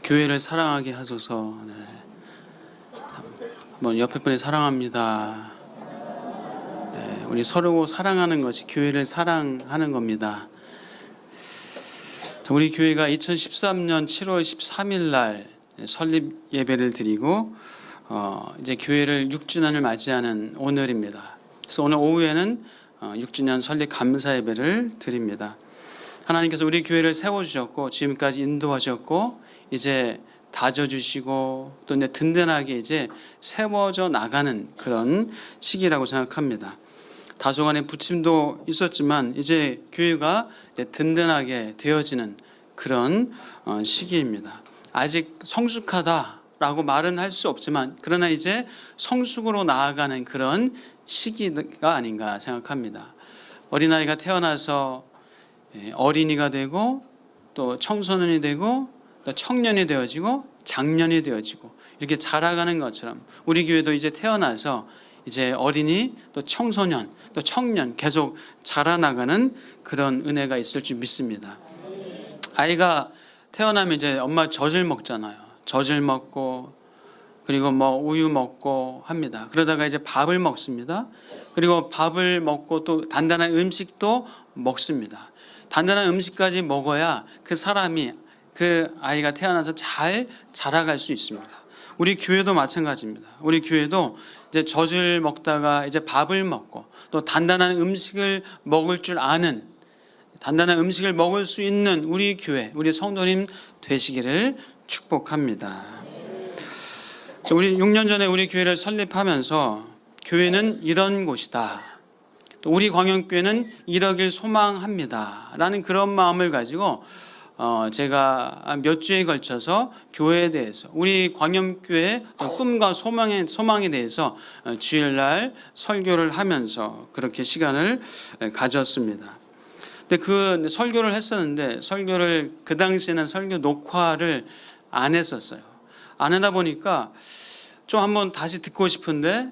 교회를 사랑하게 하소서. 네. 한번 옆에 분이 사랑합니다. 네, 우리 서로 사랑하는 것이 교회를 사랑하는 겁니다. 우리 교회가 2013년 7월 13일 날 설립 예배를 드리고 이제 교회를 6주년을 맞이하는 오늘입니다. 그래서 오늘 오후에는 6주년 설립 감사 예배를 드립니다. 하나님께서 우리 교회를 세워주셨고 지금까지 인도하셨고 이제 다져주시고 또 이제 든든하게 이제 세워져 나가는 그런 시기라고 생각합니다. 다소간의 부침도 있었지만 이제 교회가 이제 든든하게 되어지는 그런 시기입니다. 아직 성숙하다라고 말은 할 수 없지만 그러나 이제 성숙으로 나아가는 그런 시기가 아닌가 생각합니다. 어린아이가 태어나서 어린이가 되고 또 청소년이 되고 또 청년이 되어지고 장년이 되어지고 이렇게 자라가는 것처럼 우리 교회도 이제 태어나서 이제 어린이 또 청소년 또 청년 계속 자라나가는 그런 은혜가 있을 줄 믿습니다. 아이가 태어나면 이제 엄마 젖을 먹잖아요. 젖을 먹고 그리고 뭐 우유 먹고 합니다. 그러다가 이제 밥을 먹습니다. 그리고 밥을 먹고 또 단단한 음식도 먹습니다. 단단한 음식까지 먹어야 그 사람이 그 아이가 태어나서 잘 자라갈 수 있습니다. 우리 교회도 마찬가지입니다. 우리 교회도 이제 젖을 먹다가 이제 밥을 먹고 또 단단한 음식을 먹을 줄 아는 단단한 음식을 먹을 수 있는 우리 교회, 우리 성도님 되시기를 축복합니다. 우리 6년 전에 우리 교회를 설립하면서 교회는 이런 곳이다. 또 우리 광영교회는 이러길 소망합니다. 라는 그런 마음을 가지고 제가 몇 주에 걸쳐서 교회에 대해서 우리 광염교회의 꿈과 소망에 대해서 주일날 설교를 하면서 그렇게 시간을 가졌습니다. 근데 그 설교를 했었는데 설교를 그 당시에는 설교 녹화를 안 했었어요. 안 하다 보니까 좀 한번 다시 듣고 싶은데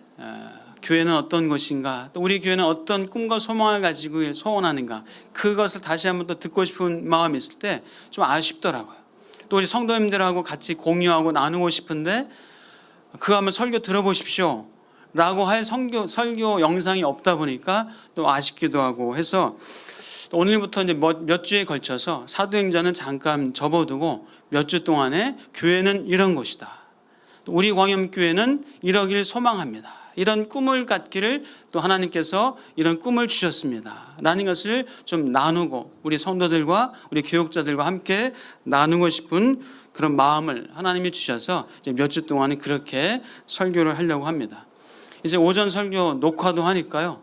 교회는 어떤 것인가 또 우리 교회는 어떤 꿈과 소망을 가지고 소원하는가 그것을 다시 한번 또 듣고 싶은 마음이 있을 때 좀 아쉽더라고요. 또 우리 성도님들하고 같이 공유하고 나누고 싶은데 그거 한번 설교 들어보십시오 라고 할 설교 영상이 없다 보니까 또 아쉽기도 하고 해서 오늘부터 이제 몇 주에 걸쳐서 사도행전은 잠깐 접어두고 몇 주 동안에 교회는 이런 곳이다. 우리 광염교회는 이러길 소망합니다. 이런 꿈을 갖기를 또 하나님께서 이런 꿈을 주셨습니다. 라는 것을 좀 나누고 우리 성도들과 우리 교육자들과 함께 나누고 싶은 그런 마음을 하나님이 주셔서 이제 몇 주 동안은 그렇게 설교를 하려고 합니다. 이제 오전 설교 녹화도 하니까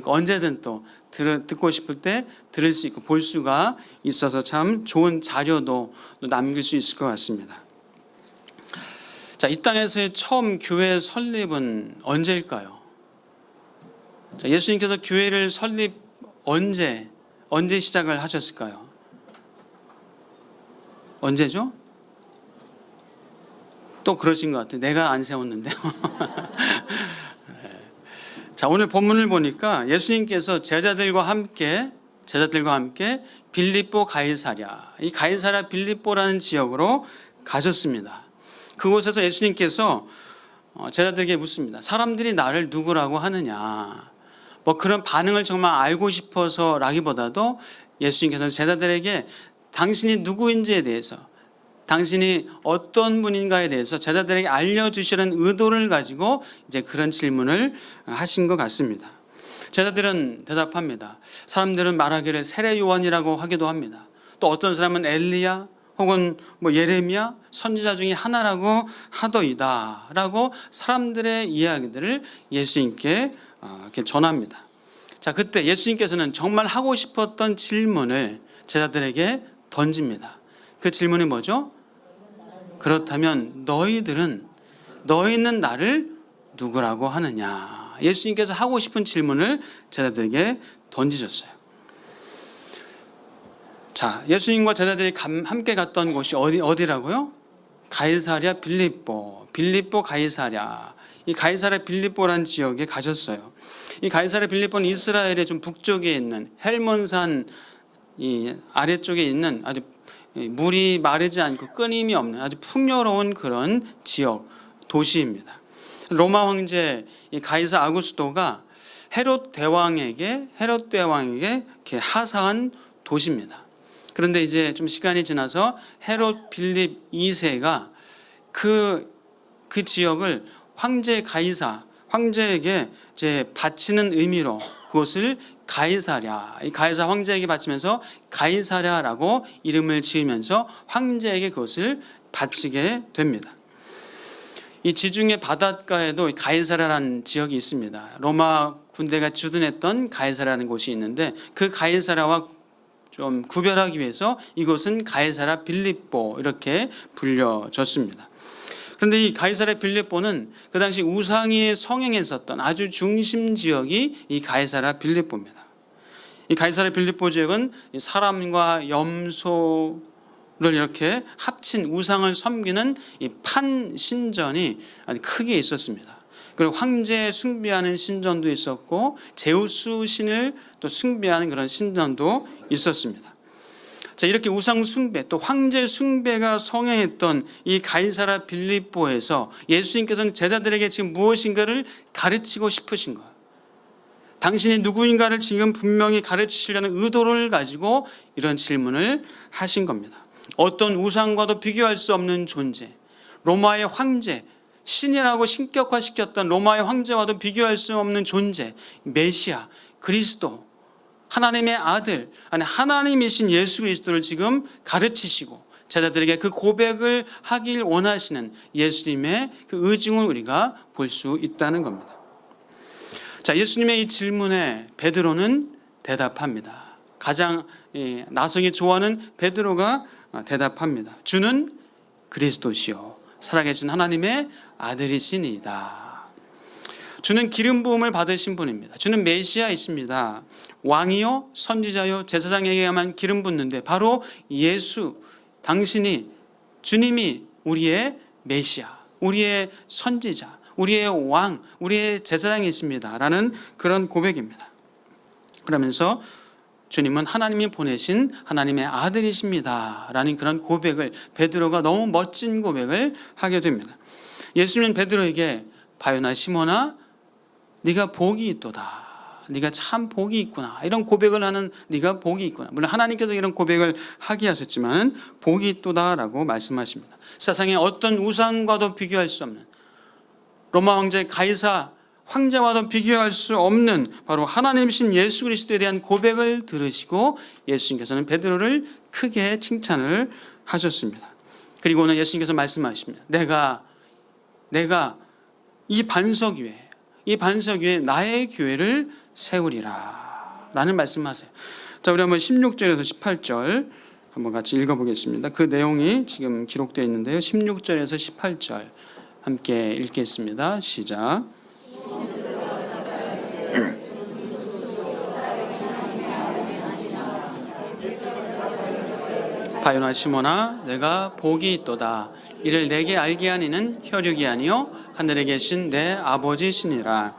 언제든 또 듣고 싶을 때 들을 수 있고 볼 수가 있어서 참 좋은 자료도 남길 수 있을 것 같습니다. 자, 이 땅에서의 처음 교회 설립은 언제일까요? 자, 예수님께서 교회를 언제 시작을 하셨을까요? 언제죠? 또 그러신 것 같아요. 내가 안 세웠는데요. 자, 오늘 본문을 보니까 예수님께서 제자들과 함께 빌립보 가이사랴, 이 가이사랴 빌립보라는 지역으로 가셨습니다. 그곳에서 예수님께서 제자들에게 묻습니다. 사람들이 나를 누구라고 하느냐? 뭐 그런 반응을 정말 알고 싶어서라기보다도 예수님께서는 제자들에게 당신이 누구인지에 대해서 당신이 어떤 분인가에 대해서 제자들에게 알려주시는 의도를 가지고 이제 그런 질문을 하신 것 같습니다. 제자들은 대답합니다. 사람들은 말하기를 세례 요한이라고 하기도 합니다. 또 어떤 사람은 엘리야 혹은 뭐 예레미야 선지자 중에 하나라고 하더이다 라고 사람들의 이야기들을 예수님께 이렇게 전합니다. 자, 그때 예수님께서는 정말 하고 싶었던 질문을 제자들에게 던집니다. 그 질문이 뭐죠? 그렇다면 너희는 나를 누구라고 하느냐? 예수님께서 하고 싶은 질문을 제자들에게 던지셨어요. 자, 예수님과 제자들이 함께 갔던 곳이 어디라고요? 가이사랴 빌립보 가이사랴. 이 가이사랴 빌립보라는 지역에 가셨어요. 이 가이사랴 빌립보는 이스라엘의 좀 북쪽에 있는 헬몬산 이 아래쪽에 있는 아주 물이 마르지 않고 끊임이 없는 아주 풍요로운 그런 지역, 도시입니다. 로마 황제 가이사 아구스토가 헤롯 대왕에게 이렇게 하사한 도시입니다. 그런데 이제 좀 시간이 지나서 헤롯 빌립 2세가 그 지역을 황제에게 이제 바치는 의미로 그것을 이 가이사 황제에게 바치면서 가이사랴라고 이름을 지으면서 황제에게 그것을 바치게 됩니다. 이 지중해 바닷가에도 가이사랴라는 지역이 있습니다. 로마 군대가 주둔했던 가이사랴라는 곳이 있는데 그 가이사랴와 좀 구별하기 위해서 이곳은 가이사랴 빌립보 이렇게 불려졌습니다. 그런데 이 가이사랴 빌립보는 그 당시 우상이 성행했었던 아주 중심 지역이 이 가이사랴 빌립보입니다. 이 가이사랴 빌립보 지역은 사람과 염소를 이렇게 합친 우상을 섬기는 이 판신전이 아주 크게 있었습니다. 그리고 황제 숭배하는 신전도 있었고 제우스 신을 또 숭배하는 그런 신전도 있었습니다. 자, 이렇게 우상 숭배 또 황제 숭배가 성행했던 이 가이사랴 빌립보에서 예수님께서는 제자들에게 지금 무엇인가를 가르치고 싶으신 거예요. 당신이 누구인가를 지금 분명히 가르치시려는 의도를 가지고 이런 질문을 하신 겁니다. 어떤 우상과도 비교할 수 없는 존재, 로마의 황제, 신이라고 신격화시켰던 로마의 황제와도 비교할 수 없는 존재, 메시아, 그리스도, 하나님의 아들, 아니 하나님이신 예수 그리스도를 지금 가르치시고 제자들에게 그 고백을 하길 원하시는 예수님의 그 의중을 우리가 볼 수 있다는 겁니다. 자, 예수님의 이 질문에 베드로는 대답합니다. 가장 나서기 좋아하는 베드로가 대답합니다. 주는 그리스도시요 살아계신 하나님의 아들이시니이다. 주는 기름 부음을 받으신 분입니다. 주는 메시아이십니다. 왕이요 선지자요 제사장에게만 기름 붓는데 바로 예수 주님이 우리의 메시아, 우리의 선지자, 우리의 왕, 우리의 제사장이십니다 라는 그런 고백입니다. 그러면서 주님은 하나님이 보내신 하나님의 아들이십니다 라는 그런 고백을 베드로가 너무 멋진 고백을 하게 됩니다. 예수님은 베드로에게 바요나 시몬아 네가 복이 있도다. 네가 참 복이 있구나. 이런 고백을 하는 네가 복이 있구나. 물론 하나님께서 이런 고백을 하게 하셨지만 복이 있도다라고 말씀하십니다. 세상에 어떤 우상과도 비교할 수 없는 로마 황제 가이사 황제와도 비교할 수 없는 바로 하나님이신 예수 그리스도에 대한 고백을 들으시고 예수님께서는 베드로를 크게 칭찬을 하셨습니다. 그리고는 예수님께서 말씀하십니다. 내가 이 반석 위에 나의 교회를 세우리라 라는 말씀하세요. 자, 우리 한번 16절에서 18절 한번 같이 읽어보겠습니다. 그 내용이 지금 기록되어 있는데요. 16절에서 18절 함께 읽겠습니다. 시작. 바요나 시몬아 내가 복이 있도다. 이를 내게 알게 하니는 혈육이 아니요 하늘에 계신 내 아버지시니라.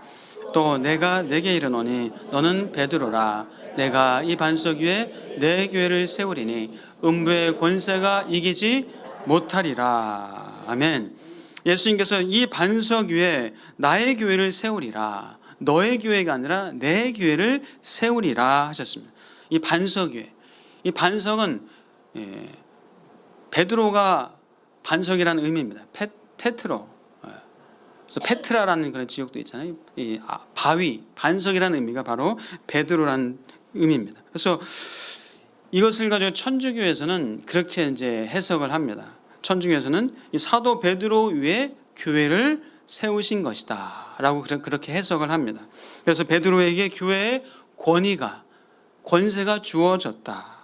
또 내가 내게 이르노니 너는 베드로라. 내가 이 반석 위에 내 교회를 세우리니 음부의 권세가 이기지 못하리라. 아멘. 예수님께서 이 반석 위에 나의 교회를 세우리라. 너의 교회가 아니라 내 교회를 세우리라 하셨습니다. 이 반석 위에, 이 반석은 베드로가 반석이라는 의미입니다. 페트로. 그래서 페트라라는 그런 지역도 있잖아요. 이 바위, 반석이라는 의미가 바로 베드로라는 의미입니다. 그래서 이것을 가지고 천주교에서는 그렇게 이제 해석을 합니다. 천주교에서는 이 사도 베드로 위에 교회를 세우신 것이다라고 그렇게 해석을 합니다. 그래서 베드로에게 교회의 권세가 주어졌다.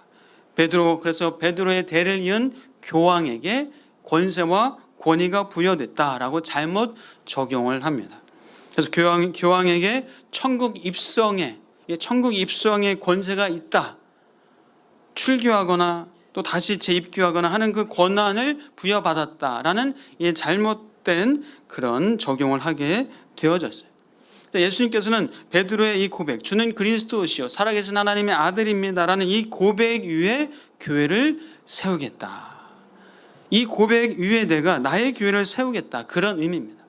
그래서 베드로의 대를 이은 교황에게 권세와 권위가 부여됐다라고 잘못 적용을 합니다. 그래서 교황에게 천국 입성의 권세가 있다. 출교하거나 또 다시 재입교하거나 하는 그 권한을 부여받았다라는 잘못된 그런 적용을 하게 되어졌어요. 예수님께서는 베드로의 이 고백, 주는 그리스도시요 살아계신 하나님의 아들입니다라는 이 고백 위에 교회를 세우겠다. 이 고백 위에 내가 나의 교회를 세우겠다. 그런 의미입니다.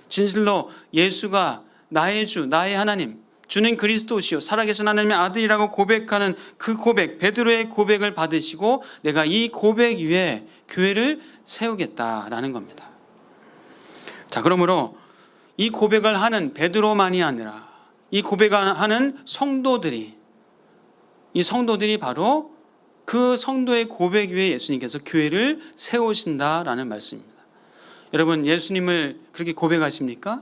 진실로 예수가 나의 주, 나의 하나님, 주는 그리스도시요 살아계신 하나님의 아들이라고 고백하는 그 고백, 베드로의 고백을 받으시고 내가 이 고백 위에 교회를 세우겠다라는 겁니다. 자, 그러므로 이 고백을 하는 베드로만이 아니라 이 고백을 하는 성도들이, 이 성도들이 바로 그 성도의 고백 위에 예수님께서 교회를 세우신다라는 말씀입니다. 여러분, 예수님을 그렇게 고백하십니까?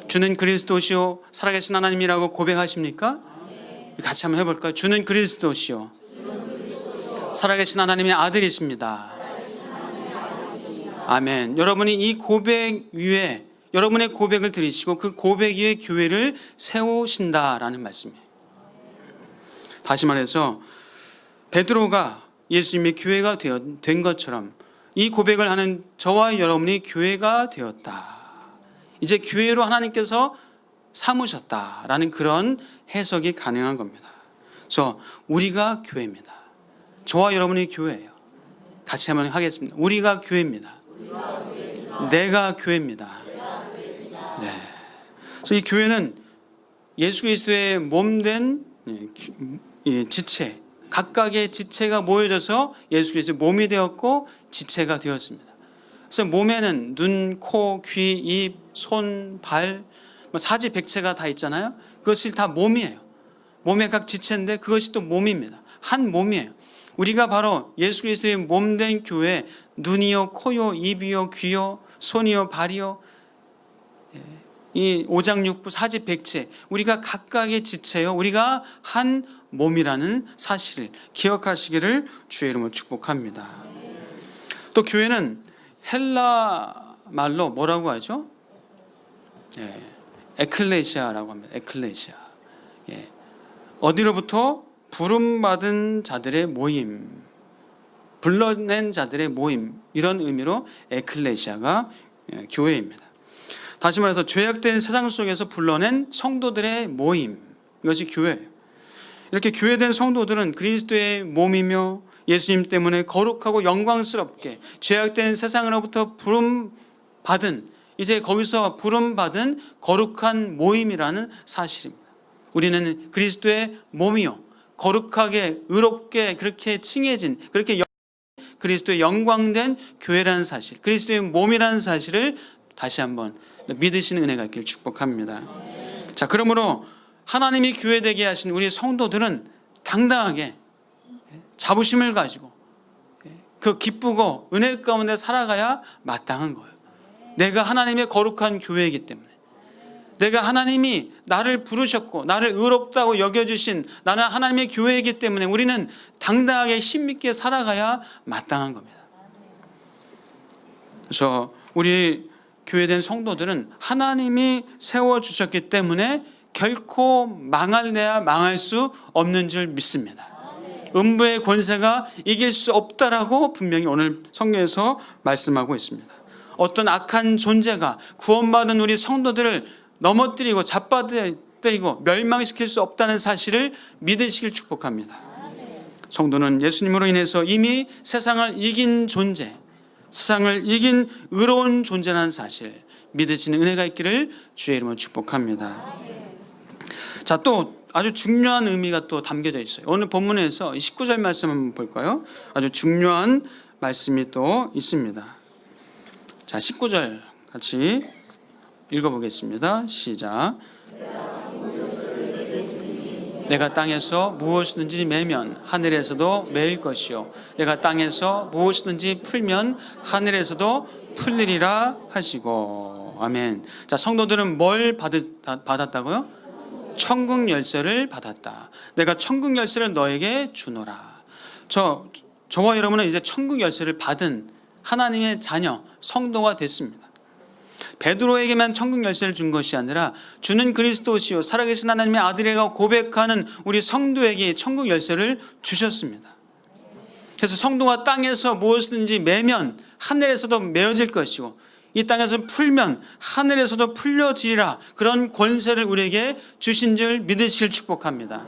주는 그리스도시요 살아계신 하나님이라고 고백하십니까? 같이 한번 해볼까요? 주는 그리스도시요 살아계신 하나님의 아들이십니다. 아멘. 여러분이 이 고백 위에 여러분의 고백을 들으시고 그 고백 위에 교회를 세우신다라는 말씀이에요. 다시 말해서 베드로가 예수님의 교회가 된 것처럼 이 고백을 하는 저와 여러분이 교회가 되었다. 이제 교회로 하나님께서 삼으셨다라는 그런 해석이 가능한 겁니다. 그래서 우리가 교회입니다. 저와 여러분이 교회예요. 같이 한번 하겠습니다. 우리가 교회입니다. 내가 교회입니다. 네. 그래서 이 교회는 예수 그리스도의 몸된 지체, 각각의 지체가 모여져서 예수 그리스도의 몸이 되었고 지체가 되었습니다. 그래서 몸에는 눈, 코, 귀, 입, 손, 발, 사지백체가 다 있잖아요. 그것이 다 몸이에요. 몸의 각 지체인데 그것이 또 몸입니다. 한 몸이에요. 우리가 바로 예수 그리스도의 몸된 교회, 눈이요, 코요, 입이요, 귀요, 손이요, 발이요, 이 오장육부, 사지백체, 우리가 각각의 지체요, 우리가 한 몸이라는 사실을 기억하시기를 주의 이름으로 축복합니다. 또 교회는 헬라 말로 뭐라고 하죠? 에클레시아라고 합니다. 에클레시아. 어디로부터 부름받은 자들의 모임, 불러낸 자들의 모임, 이런 의미로 에클레시아가 교회입니다. 다시 말해서 죄악된 세상 속에서 불러낸 성도들의 모임, 이것이 교회예요. 이렇게 교회된 성도들은 그리스도의 몸이며 예수님 때문에 거룩하고 영광스럽게 죄악된 세상으로부터 부름받은, 이제 거기서 부름받은 거룩한 모임이라는 사실입니다. 우리는 그리스도의 몸이요 거룩하게 의롭게 그렇게 칭해진, 그렇게 그리스도의 영광된 교회라는 사실, 그리스도의 몸이라는 사실을 다시 한번 믿으시는 은혜가 있기를 축복합니다. 자, 그러므로 하나님이 교회되게 하신 우리 성도들은 당당하게 자부심을 가지고 그 기쁘고 은혜 가운데 살아가야 마땅한 거예요. 내가 하나님의 거룩한 교회이기 때문에, 내가 하나님이 나를 부르셨고 나를 의롭다고 여겨주신 나는 하나님의 교회이기 때문에 우리는 당당하게 힘있게 살아가야 마땅한 겁니다. 그래서 우리 교회된 성도들은 하나님이 세워주셨기 때문에 결코 망할래야 망할 수 없는 줄 믿습니다. 음부의 권세가 이길 수 없다라고 분명히 오늘 성경에서 말씀하고 있습니다. 어떤 악한 존재가 구원받은 우리 성도들을 넘어뜨리고 잡아뜨리고 멸망시킬 수 없다는 사실을 믿으시길 축복합니다. 성도는 예수님으로 인해서 이미 세상을 이긴 존재, 세상을 이긴 의로운 존재라는 사실 믿으시는 은혜가 있기를 주의 이름으로 축복합니다. 자, 또 아주 중요한 의미가 또 담겨져 있어요. 오늘 본문에서 19절 말씀 한번 볼까요? 아주 중요한 말씀이 또 있습니다. 자, 19절 같이 읽어보겠습니다. 시작. 내가 땅에서 무엇이든지 매면 하늘에서도 매일 것이요 내가 땅에서 무엇이든지 풀면 하늘에서도 풀리리라 하시고. 아멘. 자, 성도들은 뭘 받았다고요? 천국 열쇠를 받았다. 내가 천국 열쇠를 너에게 주노라. 저와 여러분은 이제 천국 열쇠를 받은 하나님의 자녀, 성도가 됐습니다. 베드로에게만 천국 열쇠를 준 것이 아니라 주는 그리스도시요 살아계신 하나님의 아들이라고 고백하는 우리 성도에게 천국 열쇠를 주셨습니다. 그래서 성도가 땅에서 무엇이든지 매면 하늘에서도 메어질 것이고, 이 땅에서 풀면 하늘에서도 풀려지리라. 그런 권세를 우리에게 주신 줄 믿으시길 축복합니다.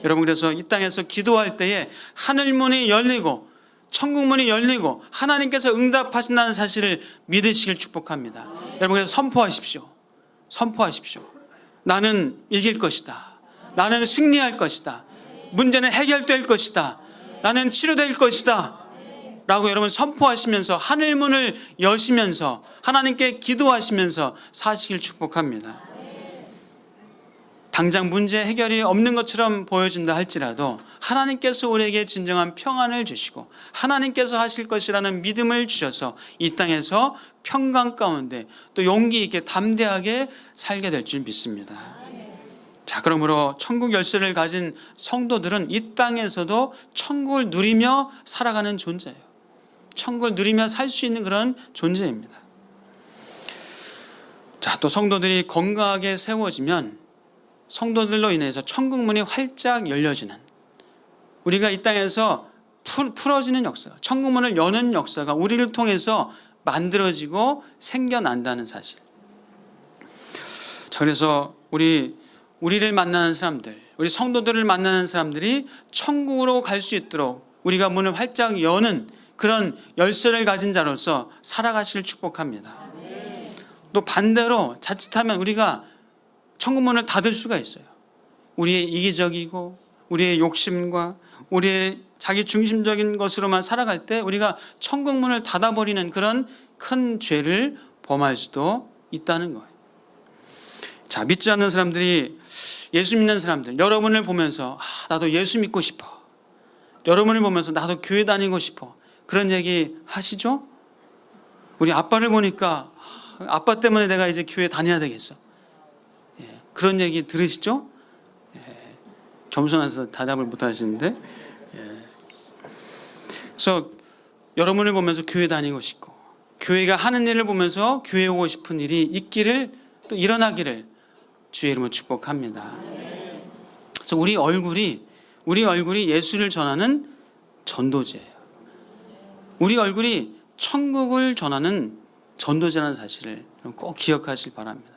여러분, 그래서 이 땅에서 기도할 때에 하늘 문이 열리고 천국 문이 열리고 하나님께서 응답하신다는 사실을 믿으시길 축복합니다. 여러분, 그래서 선포하십시오. 선포하십시오. 나는 이길 것이다. 나는 승리할 것이다. 문제는 해결될 것이다. 나는 치료될 것이다. 라고 여러분 선포하시면서 하늘 문을 여시면서 하나님께 기도하시면서 사시길 축복합니다. 당장 문제 해결이 없는 것처럼 보여진다 할지라도 하나님께서 우리에게 진정한 평안을 주시고 하나님께서 하실 것이라는 믿음을 주셔서 이 땅에서 평강 가운데 또 용기 있게 담대하게 살게 될 줄 믿습니다. 자, 그러므로 천국 열쇠를 가진 성도들은 이 땅에서도 천국을 누리며 살아가는 존재예요. 천국을 누리며 살 수 있는 그런 존재입니다. 자, 또 성도들이 건강하게 세워지면 성도들로 인해서 천국 문이 활짝 열려지는, 우리가 이 땅에서 풀어지는 역사, 천국 문을 여는 역사가 우리를 통해서 만들어지고 생겨난다는 사실. 자, 그래서 우리를 만나는 사람들, 우리 성도들을 만나는 사람들이 천국으로 갈 수 있도록 우리가 문을 활짝 여는 그런 열쇠를 가진 자로서 살아가시길 축복합니다. 또 반대로 자칫하면 우리가 천국문을 닫을 수가 있어요. 우리의 이기적이고 우리의 욕심과 우리의 자기 중심적인 것으로만 살아갈 때 우리가 천국문을 닫아버리는 그런 큰 죄를 범할 수도 있다는 거예요. 자, 믿지 않는 사람들이 예수 믿는 사람들, 여러분을 보면서 나도 예수 믿고 싶어, 여러분을 보면서 나도 교회 다니고 싶어, 그런 얘기 하시죠? 우리 아빠를 보니까 아빠 때문에 내가 이제 교회 다녀야 되겠어, 그런 얘기 들으시죠? 겸손해서 대답을 못 하시는데, 그래서 여러분을 보면서 교회 다니고 싶고 교회가 하는 일을 보면서 교회 오고 싶은 일이 있기를, 또 일어나기를 주의 이름으로 축복합니다. 그래서 우리 얼굴이 예수를 전하는 전도지예요. 우리 얼굴이 천국을 전하는 전도자라는 사실을 꼭 기억하실 바랍니다.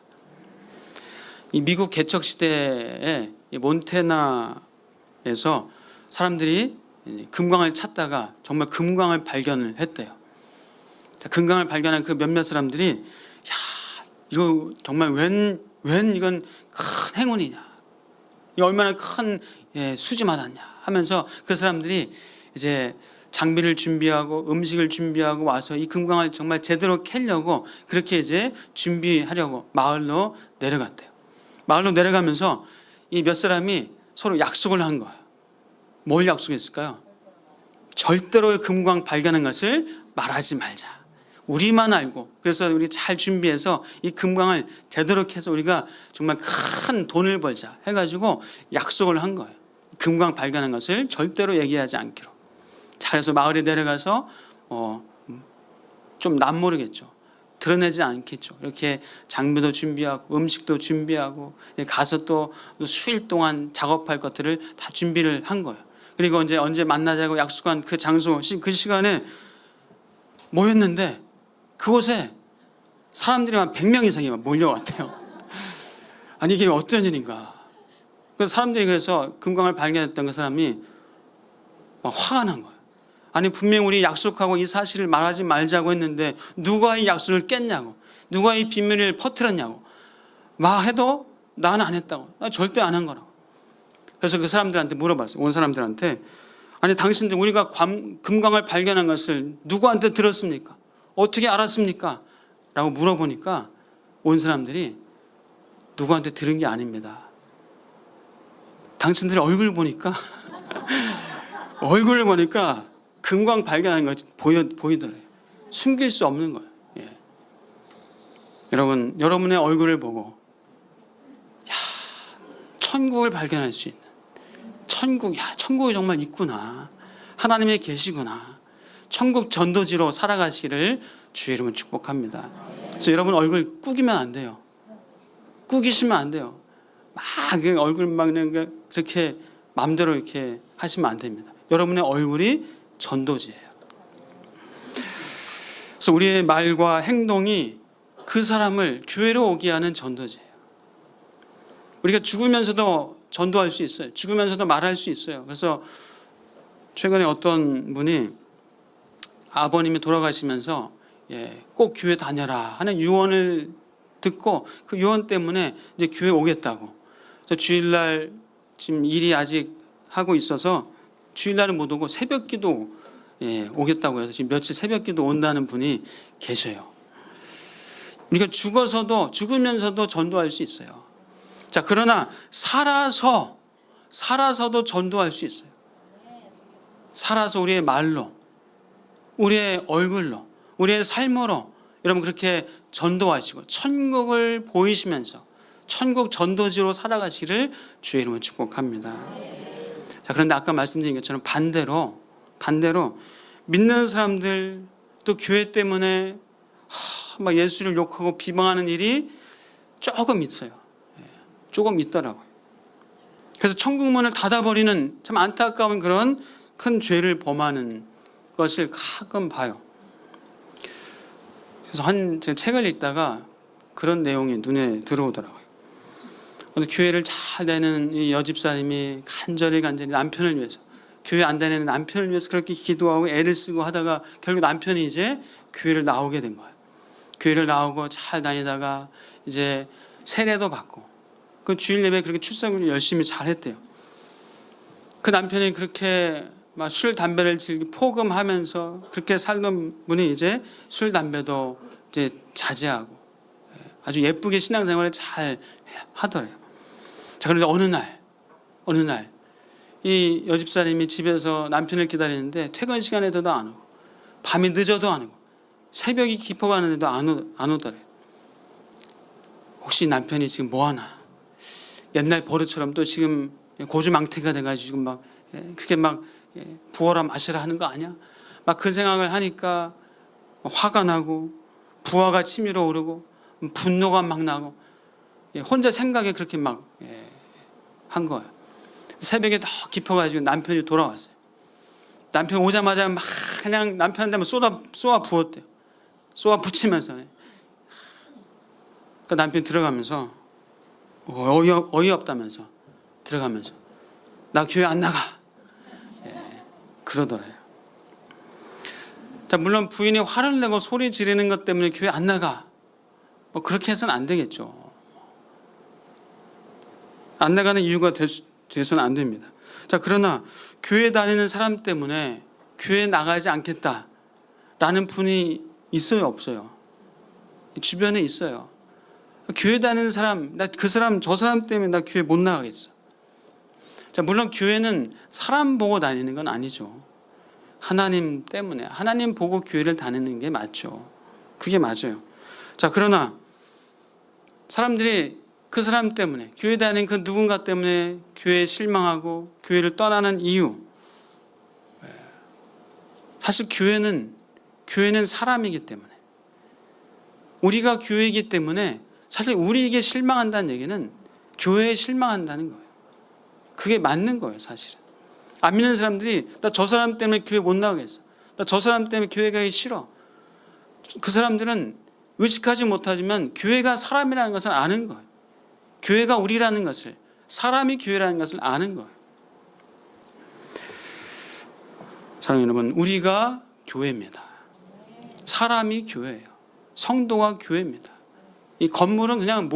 이 미국 개척 시대에 몬태나에서 사람들이 금광을 찾다가 정말 금광을 발견을 했대요. 금광을 발견한 그 몇몇 사람들이 이거 정말 웬 이건 큰 행운이냐, 이 얼마나 큰 수지 받았냐 하면서 그 사람들이 이제 장비를 준비하고 음식을 준비하고 와서 이 금광을 정말 제대로 캐려고 그렇게 이제 준비하려고 마을로 내려갔대요. 마을로 내려가면서 이 몇 사람이 서로 약속을 한 거예요. 뭘 약속했을까요? 절대로 금광 발견한 것을 말하지 말자. 우리만 알고, 그래서 우리 잘 준비해서 이 금광을 제대로 캐서 우리가 정말 큰 돈을 벌자 해가지고 약속을 한 거예요. 금광 발견한 것을 절대로 얘기하지 않기로. 잘해서 마을에 내려가서 좀 남모르겠죠. 드러내지 않겠죠. 이렇게 장비도 준비하고 음식도 준비하고 가서 또 수일 동안 작업할 것들을 다 준비를 한 거예요. 그리고 언제 만나자고 약속한 그 장소, 그 시간에 모였는데 그곳에 사람들이 한 100명 이상이 몰려왔대요. 아니 이게 어떤 일인가. 그래서 사람들이 그래서 금광을 발견했던 그 사람이 막 화가 난 거예요. 아니 분명 우리 약속하고 이 사실을 말하지 말자고 했는데 누가 이 약속을 깼냐고, 누가 이 비밀을 퍼뜨렸냐고. 막 해도 나는 안 했다고, 나 절대 안 한 거라고. 그래서 그 사람들한테 물어봤어요. 온 사람들한테, 아니 당신들 우리가 금광을 발견한 것을 누구한테 들었습니까? 어떻게 알았습니까? 라고 물어보니까 온 사람들이 누구한테 들은 게 아닙니다. 당신들의 얼굴 보니까 얼굴을 보니까 금광 발견한 것이 보이더래요. 숨길 수 없는 거예요. 여러분의 얼굴을 보고 천국을 발견할 수 있는, 천국이 정말 있구나, 하나님이 계시구나, 천국 전도지로 살아가시를 주의 이름으로 축복합니다. 그래서 여러분 얼굴 꾸기면 안 돼요. 꾸기시면 안 돼요. 막 얼굴 막 그렇게 마음대로 이렇게 하시면 안 됩니다. 여러분의 얼굴이 전도지예요. 그래서 우리의 말과 행동이 그 사람을 교회로 오게 하는 전도제예요. 우리가 죽으면서도 전도할 수 있어요. 죽으면서도 말할 수 있어요. 그래서 최근에 어떤 분이 아버님이 돌아가시면서 꼭 교회 다녀라 하는 유언을 듣고 그 유언 때문에 이제 교회 오겠다고. 그래서 주일날 지금 일이 아직 하고 있어서 주일날은 못 오고 새벽기도 오겠다고 해서 지금 며칠 새벽기도 온다는 분이 계셔요. 우리가 죽으면서도 전도할 수 있어요. 자, 그러나 살아서도 전도할 수 있어요. 살아서 우리의 말로, 우리의 얼굴로, 우리의 삶으로 여러분 그렇게 전도하시고 천국을 보이시면서 천국 전도지로 살아가시기를 주의 이름으로 축복합니다. 자, 그런데 아까 말씀드린 것처럼 반대로 믿는 사람들 또 교회 때문에 막 예수를 욕하고 비방하는 일이 조금 있어요. 조금 있더라고요. 그래서 천국 문을 닫아버리는 참 안타까운 그런 큰 죄를 범하는 것을 가끔 봐요. 그래서 제가 책을 읽다가 그런 내용이 눈에 들어오더라고요. 오늘 교회를 잘 다니는 이 여집사님이 간절히 남편을 위해서, 교회 안 다니는 남편을 위해서 그렇게 기도하고 애를 쓰고 하다가 결국 남편이 이제 교회를 나오게 된 거예요. 교회를 나오고 잘 다니다가 이제 세례도 받고 그 주일 예배에 그렇게 출석을 열심히 잘 했대요. 그 남편이 그렇게 막 술 담배를 즐기 포금하면서 그렇게 살던 분이 이제 술 담배도 이제 자제하고 아주 예쁘게 신앙생활을 잘 하더래요. 자, 그런데 어느 날 이 여집사님이 집에서 남편을 기다리는데 퇴근 시간에도 안 오고 밤이 늦어도 안 오고 새벽이 깊어가는데도 안 오더래요. 혹시 남편이 지금 뭐 하나? 옛날 버릇처럼 또 지금 고주망태가 돼가지고 지금 막 그렇게 막 부어라 마시라 하는 거 아니야? 막 그 생각을 하니까 화가 나고 부하가 치밀어 오르고 분노가 막 나고 혼자 생각에 그렇게 막 한 거예요. 새벽에 더 깊어가지고 남편이 돌아왔어요. 남편 오자마자 막 그냥 남편한테 쏘아 부었대요. 쏘아 붙이면서. 그 남편 들어가면서 어이없다면서 들어가면서 나 교회 안 나가. 그러더래요. 자, 물론 부인이 화를 내고 소리 지르는 것 때문에 교회 안 나가. 뭐 그렇게 해서는 안 되겠죠. 안 나가는 이유가 돼서는 안 됩니다. 자, 그러나 교회 다니는 사람 때문에 교회 나가지 않겠다라는 분이 있어요, 없어요? 주변에 있어요. 교회 다니는 사람, 저 사람 때문에 나 교회 못 나가겠어. 자, 물론 교회는 사람 보고 다니는 건 아니죠. 하나님 때문에, 하나님 보고 교회를 다니는 게 맞죠. 그게 맞아요. 자, 그러나 사람들이 그 사람 때문에, 교회 다니는 그 누군가 때문에 교회에 실망하고 교회를 떠나는 이유. 사실 교회는 사람이기 때문에, 우리가 교회이기 때문에 사실 우리에게 실망한다는 얘기는 교회에 실망한다는 거예요. 그게 맞는 거예요, 사실은. 안 믿는 사람들이 나 저 사람 때문에 교회 못 나가겠어. 나 저 사람 때문에 교회 가기 싫어. 그 사람들은 의식하지 못하지만 교회가 사람이라는 것을 아는 거예요. 교회가 우리라는 것을, 사람이 교회라는 것을 아는 거예요. 사랑하는 여러분, 우리가 교회입니다. 사람이 교회예요. 성도가 교회입니다. 이 건물은 그냥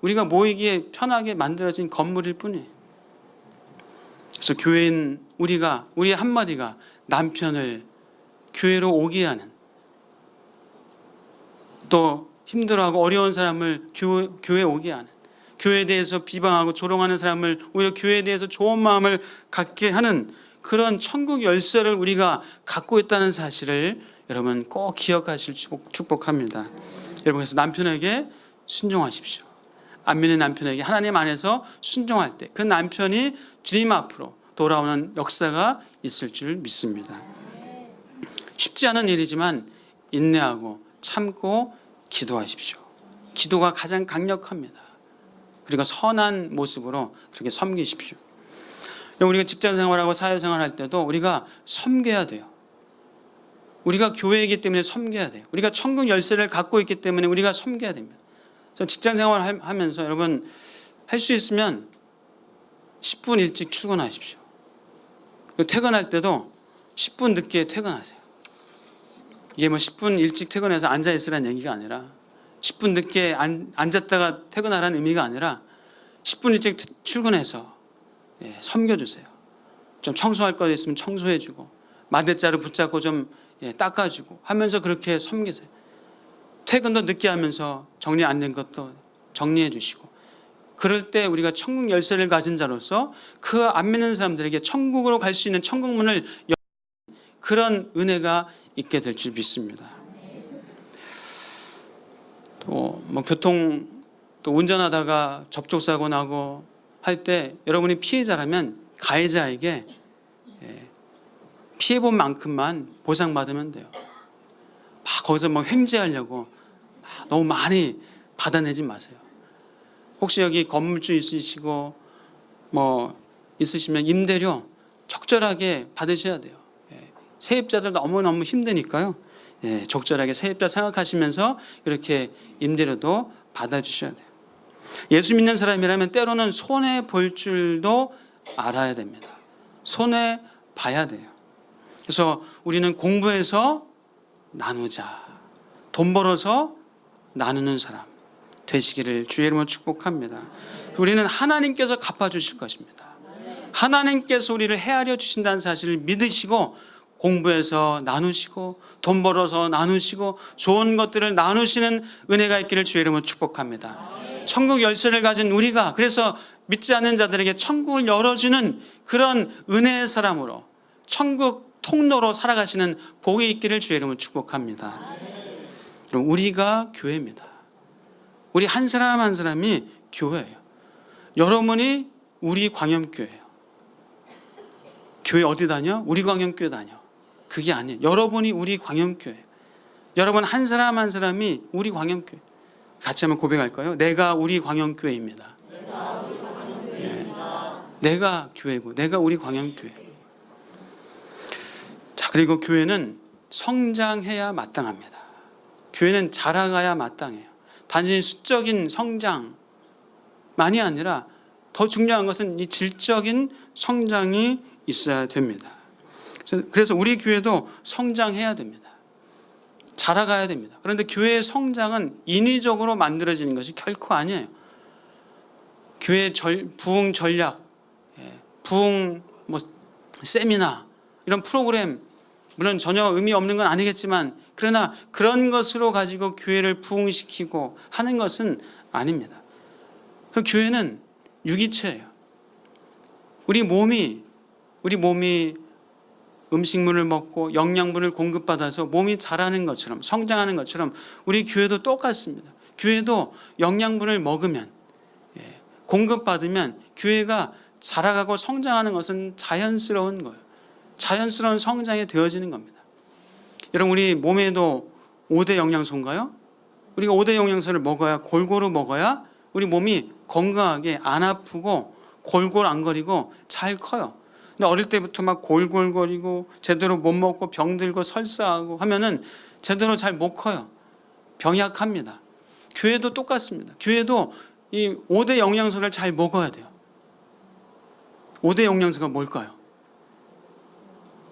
우리가 모이기에 편하게 만들어진 건물일 뿐이에요. 그래서 교회인 우리의 한마디가 남편을 교회로 오게 하는, 또 힘들어하고 어려운 사람을 교회에 오게 하는, 교회에 대해서 비방하고 조롱하는 사람을 오히려 교회에 대해서 좋은 마음을 갖게 하는 그런 천국 열쇠를 우리가 갖고 있다는 사실을 여러분 꼭 기억하실 축복합니다. 여러분, 그래서 남편에게 순종하십시오. 안 믿는 남편에게 하나님 안에서 순종할 때 그 남편이 주님 앞으로 돌아오는 역사가 있을 줄 믿습니다. 쉽지 않은 일이지만 인내하고 참고 기도하십시오. 기도가 가장 강력합니다. 그리고 선한 모습으로 그렇게 섬기십시오. 우리가 직장 생활하고 사회 생활할 때도 우리가 섬겨야 돼요. 우리가 교회이기 때문에 섬겨야 돼요. 우리가 천국 열쇠를 갖고 있기 때문에 우리가 섬겨야 됩니다. 그래서 직장 생활 하면서 여러분 할 수 있으면 10분 일찍 출근하십시오. 퇴근할 때도 10분 늦게 퇴근하세요. 이게 뭐 10분 일찍 퇴근해서 앉아 있으라는 얘기가 아니라 10분 늦게 앉았다가 퇴근하라는 의미가 아니라 10분 일찍 출근해서 섬겨주세요. 좀 청소할 거 있으면 청소해주고 마대자루 붙잡고 좀 닦아주고 하면서 그렇게 섬기세요. 퇴근도 늦게 하면서 정리 안 된 것도 정리해 주시고 그럴 때 우리가 천국 열쇠를 가진 자로서 그 안 믿는 사람들에게 천국으로 갈 수 있는 천국문을 여는 그런 은혜가 있게 될 줄 믿습니다. 또 뭐 교통 또 운전하다가 접촉사고 나고 할 때 여러분이 피해자라면 가해자에게 피해본 만큼만 보상받으면 돼요. 막 거기서 막 횡재하려고 너무 많이 받아내지 마세요. 혹시 여기 건물주 있으시고 뭐 있으시면 임대료 적절하게 받으셔야 돼요. 세입자들 너무너무 힘드니까요. 적절하게 세입자 생각하시면서 이렇게 임대료도 받아주셔야 돼요. 예수 믿는 사람이라면 때로는 손해 볼 줄도 알아야 됩니다. 손해 봐야 돼요. 그래서 우리는 공부해서 나누자. 돈 벌어서 나누는 사람 되시기를 주의 이름으로 축복합니다. 우리는 하나님께서 갚아주실 것입니다. 하나님께서 우리를 헤아려 주신다는 사실을 믿으시고 공부해서 나누시고 돈 벌어서 나누시고 좋은 것들을 나누시는 은혜가 있기를 주의 이름으로 축복합니다. 천국 열쇠를 가진 우리가 그래서 믿지 않는 자들에게 천국을 열어주는 그런 은혜의 사람으로 천국 통로로 살아가시는 복이 있기를 주의 이름으로 축복합니다. 그럼 우리가 교회입니다. 우리 한 사람 한 사람이 교회예요. 여러분이 우리 광염교회예요. 교회 어디 다녀? 우리 광염교회 다녀. 그게 아니에요. 여러분이 우리 광염교회. 여러분 한 사람 한 사람이 우리 광염교회. 같이 한번 고백할까요? 내가 우리 광염교회입니다. 내가 교회고 내가 우리 광염교회. 자, 그리고 교회는 성장해야 마땅합니다. 교회는 자라가야 마땅해요. 단지 수적인 성장만이 아니라 더 중요한 것은 이 질적인 성장이 있어야 됩니다. 그래서 우리 교회도 성장해야 됩니다. 자라가야 됩니다. 그런데 교회의 성장은 인위적으로 만들어지는 것이 결코 아니에요. 교회 부흥 전략, 부흥 세미나 이런 프로그램 물론 전혀 의미 없는 건 아니겠지만 그러나 그런 것으로 가지고 교회를 부흥시키고 하는 것은 아닙니다. 그럼 교회는 유기체예요. 우리 몸이 음식물을 먹고 영양분을 공급받아서 몸이 자라는 것처럼 성장하는 것처럼 우리 교회도 똑같습니다. 교회도 영양분을 먹으면 공급받으면 교회가 자라가고 성장하는 것은 자연스러운 거예요. 자연스러운 성장이 되어지는 겁니다. 여러분 우리 몸에도 5대 영양소인가요? 우리가 5대 영양소를 먹어야 골고루 먹어야 우리 몸이 건강하게 안 아프고 골골 안 거리고 잘 커요. 근데 어릴 때부터 막 골골거리고 제대로 못 먹고 병들고 설사하고 하면은 제대로 잘 못 커요. 병약합니다. 교회도 똑같습니다. 교회도 이 5대 영양소를 잘 먹어야 돼요. 5대 영양소가 뭘까요?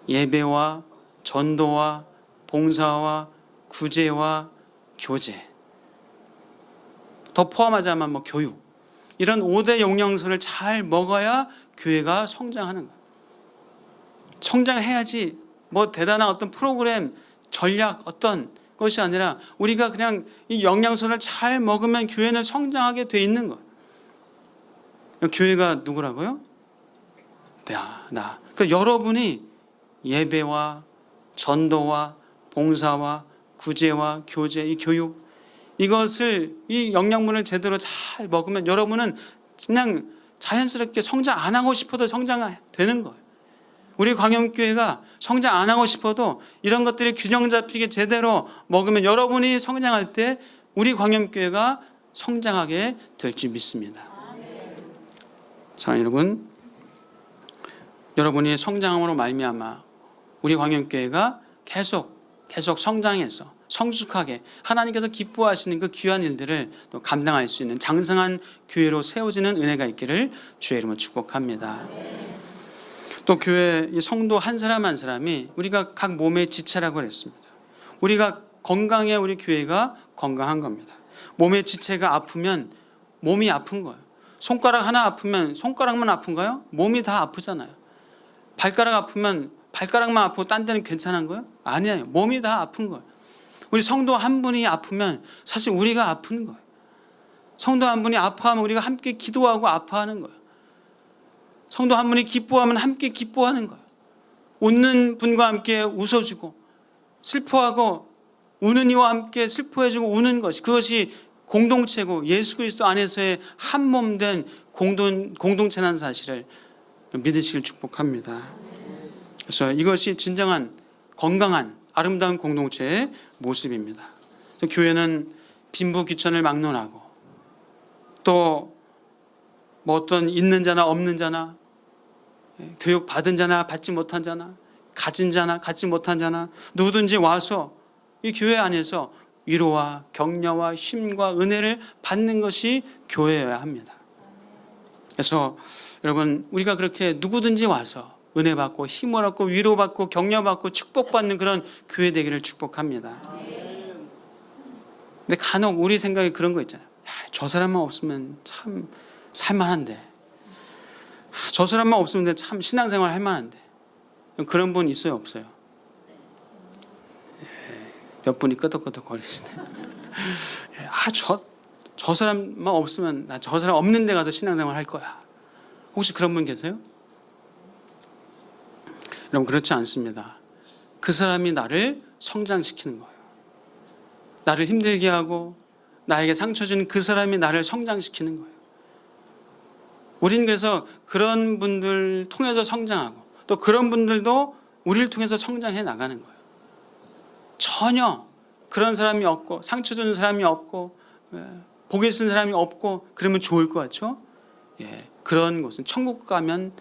예배와 전도와 봉사와 구제와 교제, 더 포함하자면 교육, 이런 5대 영양소를 잘 먹어야 교회가 성장하는 거예요. 성장해야지 대단한 어떤 프로그램 전략 어떤 것이 아니라 우리가 그냥 이 영양소를 잘 먹으면 교회는 성장하게 돼 있는 거예요. 교회가 누구라고요? 나. 그러니까 여러분이 예배와 전도와 봉사와 구제와 교제, 이 교육 이것을 이 영양분을 제대로 잘 먹으면 여러분은 그냥 자연스럽게 성장 안 하고 싶어도 성장되는 거예요. 우리 광염교회가 성장 안 하고 싶어도 이런 것들이 균형 잡히게 제대로 먹으면 여러분이 성장할 때 우리 광염교회가 성장하게 될 줄 믿습니다. 자, 여러분, 여러분이 성장함으로 말미암아 우리 광염교회가 계속 계속 성장해서 성숙하게 하나님께서 기뻐하시는 그 귀한 일들을 또 감당할 수 있는 장성한 교회로 세워지는 은혜가 있기를 주의 이름으로 축복합니다. 또 교회 성도 한 사람 한 사람이 우리가 각 몸의 지체라고 그랬습니다. 우리가 건강해야 우리 교회가 건강한 겁니다. 몸의 지체가 아프면 몸이 아픈 거예요. 손가락 하나 아프면 손가락만 아픈가요? 몸이 다 아프잖아요. 발가락 아프면 발가락만 아프고 딴 데는 괜찮은 거예요? 아니에요. 몸이 다 아픈 거예요. 우리 성도 한 분이 아프면 사실 우리가 아픈 거예요. 성도 한 분이 아파하면 우리가 함께 기도하고 아파하는 거예요. 성도 한 분이 기뻐하면 함께 기뻐하는 거예요. 웃는 분과 함께 웃어주고 슬퍼하고 우는 이와 함께 슬퍼해주고 우는 것이, 그것이 공동체고 예수 그리스도 안에서의 한 몸 된 공동체라는 사실을 믿으시길 축복합니다. 그래서 이것이 진정한 건강한 아름다운 공동체의 모습입니다. 교회는 빈부귀천을 막론하고 또 뭐 어떤 있는 자나 없는 자나, 교육 받은 자나 받지 못한 자나, 가진 자나 갖지 못한 자나 누구든지 와서 이 교회 안에서 위로와 격려와 힘과 은혜를 받는 것이 교회여야 합니다. 그래서 여러분, 우리가 그렇게 누구든지 와서 은혜 받고 힘을 얻고 위로받고 격려받고 축복받는 그런 교회 되기를 축복합니다. 근데 간혹 우리 생각에 그런 거 있잖아요. 저 사람만 없으면 참 살만한데, 저 사람만 없으면 참 신앙생활 할 만한데. 그런 분 있어요, 없어요? 몇 분이 끄덕끄덕 거리시네. 저 사람만 없으면 나 저 사람 없는 데 가서 신앙생활 할 거야. 혹시 그런 분 계세요? 여러분, 그렇지 않습니다. 그 사람이 나를 성장시키는 거예요. 나를 힘들게 하고 나에게 상처 주는 그 사람이 나를 성장시키는 거예요. 우린 그래서 그런 분들 통해서 성장하고 또 그런 분들도 우리를 통해서 성장해 나가는 거예요. 전혀 그런 사람이 없고 상처 주는 사람이 없고 복을 쓴 사람이 없고 그러면 좋을 것 같죠? 그런 곳은 천국 가는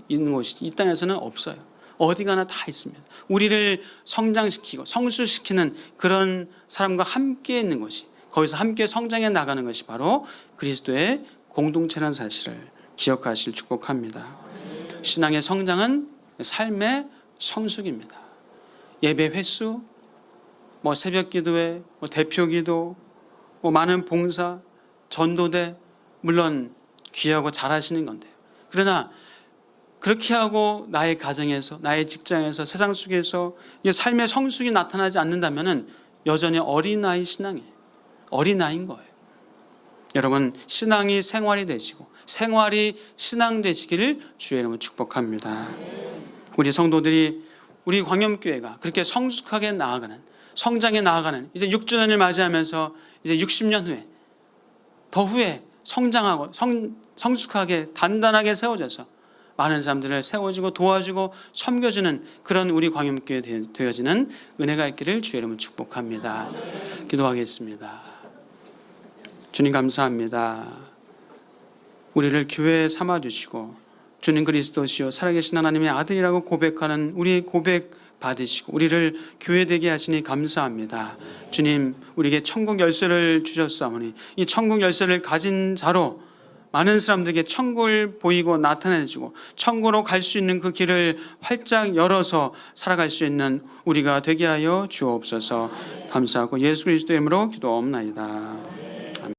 있는 곳이 이 땅에서는 없어요. 어디 가나 다 있습니다. 우리를 성장시키고 성수시키는 그런 사람과 함께 있는 것이, 거기서 함께 성장해 나가는 것이 바로 그리스도의 공동체라는 사실을 기억하실 축복합니다. 신앙의 성장은 삶의 성숙입니다. 예배 횟수, 새벽 기도회, 대표 기도, 많은 봉사, 전도대, 물론 귀하고 잘하시는 건데요. 그러나 그렇게 하고 나의 가정에서, 나의 직장에서, 세상 속에서 삶의 성숙이 나타나지 않는다면 여전히 어린아이 신앙이에요. 어린아이인 거예요. 여러분, 신앙이 생활이 되시고 생활이 신앙 되시기를 주의 이름으로 축복합니다. 우리 성도들이, 우리 광염교회가 그렇게 성숙하게 나아가는, 성장해 나아가는, 이제 6주년을 맞이하면서 이제 60년 후에, 더 후에 성장하고 성숙하게 단단하게 세워져서 많은 사람들을 세워주고 도와주고 섬겨주는 그런 우리 광염교회 되어지는 은혜가 있기를 주의 이름으로 축복합니다. 기도하겠습니다. 주님, 감사합니다. 우리를 교회에 삼아주시고 주님 그리스도시요 살아계신 하나님의 아들이라고 고백하는 우리의 고백 받으시고 우리를 교회 되게 하시니 감사합니다. 주님, 우리에게 천국 열쇠를 주셨사오니 이 천국 열쇠를 가진 자로 많은 사람들에게 천국을 보이고 나타내주고 천국으로 갈 수 있는 그 길을 활짝 열어서 살아갈 수 있는 우리가 되게 하여 주옵소서. 감사하고 예수 그리스도의 이름으로 기도옵나이다.